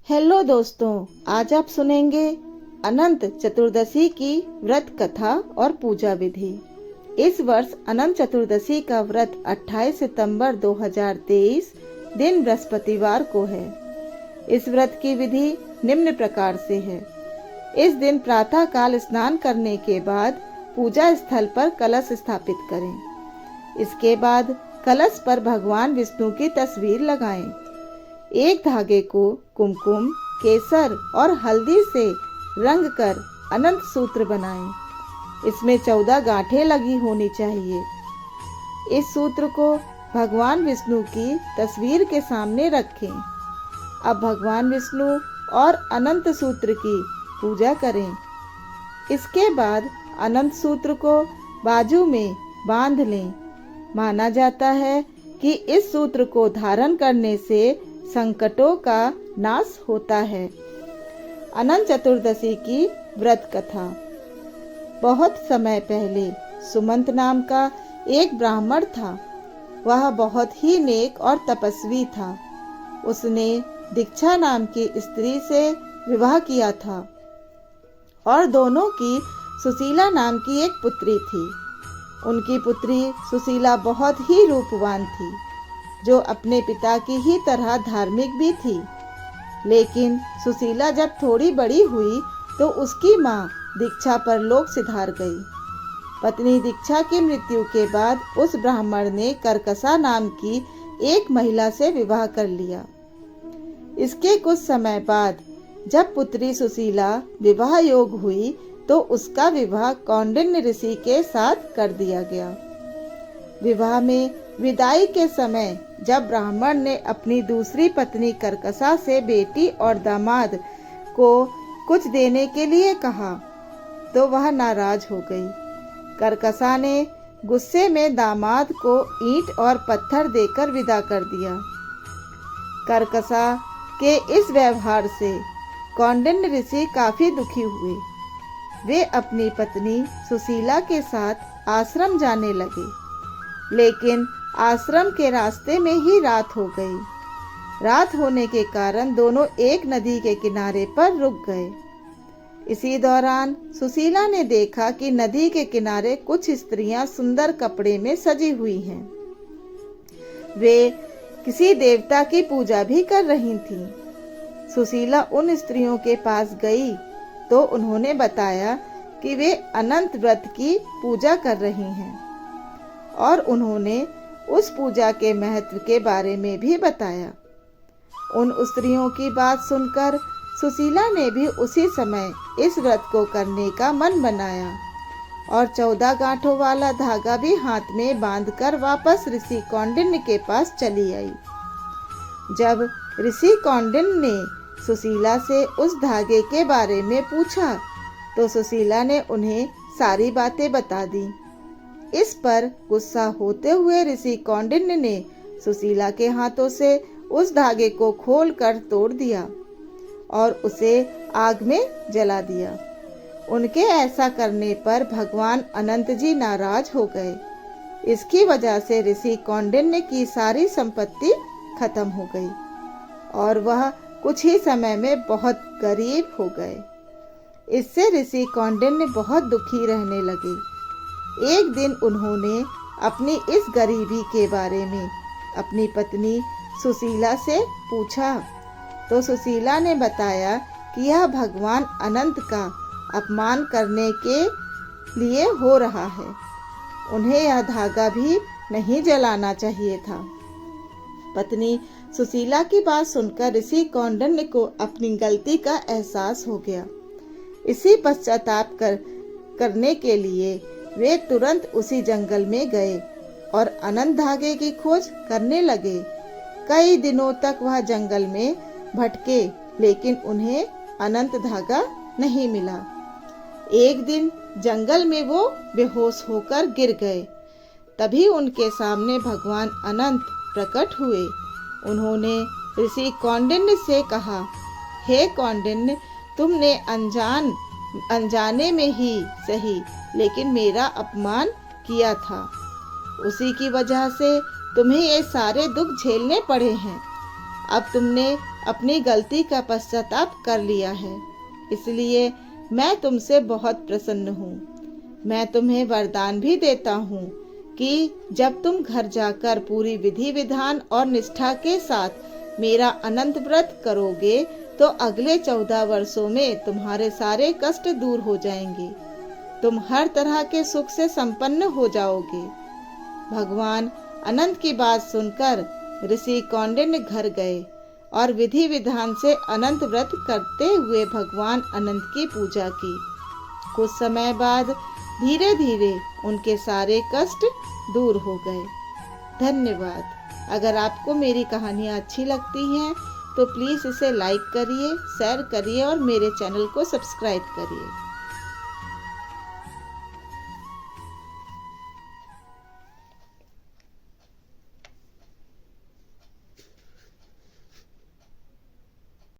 Hello दोस्तों, आज आप सुनेंगे अनंत चतुर्दशी की व्रत कथा और पूजा विधि। इस वर्ष अनंत चतुर्दशी का व्रत 28 सितंबर 2023 दिन बृहस्पतिवार को है। इस व्रत की विधि निम्न प्रकार से है। इस दिन प्रातः काल स्नान करने के बाद पूजा स्थल पर कलश स्थापित करें। इसके बाद कलश पर भगवान विष्णु की तस्वीर लगाएं। एक धागे को कुमकुम, केसर और हल्दी से रंग कर अनंत सूत्र बनाएं। इसमें 14 गांठें लगी होनी चाहिए। इस सूत्र को भगवान विष्णु की तस्वीर के सामने रखें। अब भगवान विष्णु और अनंत सूत्र की पूजा करें। इसके बाद अनंत सूत्र को बाजू में बांध लें। माना जाता है कि इस सूत्र को धारण करने से संकटों का नाश होता है। अनंत चतुर्दशी की व्रत कथा। बहुत समय पहले सुमंत नाम का एक ब्राह्मण था। वह बहुत ही नेक और तपस्वी था। उसने दीक्षा नाम की स्त्री से विवाह किया था और दोनों की सुशीला नाम की एक पुत्री थी। उनकी पुत्री सुशीला बहुत ही रूपवान थी, जो अपने पिता की ही तरह धार्मिक भी थी। लेकिन सुशीला जब थोड़ी बड़ी हुई तो उसकी माँ दीक्षा परलोक सिधार गई। पत्नी दीक्षा की मृत्यु के बाद उस ब्राह्मण ने करकसा नाम की एक महिला से विवाह कर लिया। इसके कुछ समय बाद जब पुत्री सुशीला विवाह योग हुई तो उसका विवाह कौंडिन्य ऋषि के साथ कर दिया गया। विवाह में विदाई के समय जब ब्राह्मण ने अपनी दूसरी पत्नी करकसा से बेटी और दामाद को कुछ देने के लिए कहा तो वह नाराज हो गई। करकसा ने गुस्से में दामाद को ईंट और पत्थर देकर विदा कर दिया। करकसा के इस व्यवहार से कौंडिन्य ऋषि काफी दुखी हुए। वे अपनी पत्नी सुशीला के साथ आश्रम जाने लगे, लेकिन आश्रम के रास्ते में ही रात हो गई। रात होने के कारण दोनों एक नदी के किनारे पर रुक गए। इसी दौरान सुशीला ने देखा कि नदी के किनारे कुछ स्त्रियां सुंदर कपड़े में सजी हुई हैं। वे किसी देवता की पूजा भी कर रही थीं। सुशीला उन स्त्रियों के पास गई तो उन्होंने बताया कि वे अनंत व्रत की पूजा कर रही हैं और उन्होंने उस पूजा के महत्व के बारे में भी बताया। उन स्त्रियों की बात सुनकर सुशीला ने भी उसी समय इस व्रत को करने का मन बनाया और 14 गांठों वाला धागा भी हाथ में बांधकर वापस ऋषि कौंडिन्य के पास चली आई। जब ऋषि कौंडिन्य ने सुशीला से उस धागे के बारे में पूछा तो सुशीला ने उन्हें सारी बातें बता दी। इस पर गुस्सा होते हुए ऋषि कौंडिन्य ने सुशीला के हाथों से उस धागे को खोलकर तोड़ दिया और उसे आग में जला दिया। उनके ऐसा करने पर भगवान अनंत जी नाराज हो गए। इसकी वजह से ऋषि कौंडिन्य की सारी संपत्ति खत्म हो गई और वह कुछ ही समय में बहुत गरीब हो गए। इससे ऋषि कौंडिन्य बहुत दुखी रहने लगे। एक दिन उन्होंने अपनी इस गरीबी के बारे में अपनी पत्नी सुशीला से पूछा तो सुशीला ने बताया कि यह भगवान अनंत का अपमान करने के लिए हो रहा है। उन्हें यह धागा भी नहीं जलाना चाहिए था। पत्नी सुशीला की बात सुनकर ऋषि कौंडिन्य को अपनी गलती का एहसास हो गया। इसी पश्चाताप करने के लिए वे तुरंत उसी जंगल में गए और अनंत धागे की खोज करने लगे। कई दिनों तक वह जंगल में भटके, लेकिन उन्हें अनंत धागा नहीं मिला। एक दिन जंगल में वो बेहोश होकर गिर गए। तभी उनके सामने भगवान अनंत प्रकट हुए। उन्होंने ऋषि कौंडिन्य से कहा, हे कौंडिन्य, तुमने अनजाने में ही सही लेकिन मेरा अपमान किया था। उसी की वजह से तुम्हें ये सारे दुख झेलने पड़े हैं। अब तुमने अपनी गलती का पश्चाताप कर लिया है, इसलिए मैं तुमसे बहुत प्रसन्न हूँ। मैं तुम्हें वरदान भी देता हूँ कि जब तुम घर जाकर पूरी विधि विधान और निष्ठा के साथ मेरा अनंत व्रत करोगे तो अगले 14 वर्षों में तुम्हारे सारे कष्ट दूर हो जाएंगे। तुम हर तरह के सुख से संपन्न हो जाओगे। भगवान अनंत की बात सुनकर ऋषि कौंडिन्य घर गए और विधि विधान से अनंत व्रत करते हुए भगवान अनंत की पूजा की। कुछ समय बाद धीरे धीरे उनके सारे कष्ट दूर हो गए। धन्यवाद। अगर आपको मेरी कहानियाँ अच्छी लगती हैं तो प्लीज़ इसे लाइक करिए, शेयर करिए और मेरे चैनल को सब्सक्राइब करिए।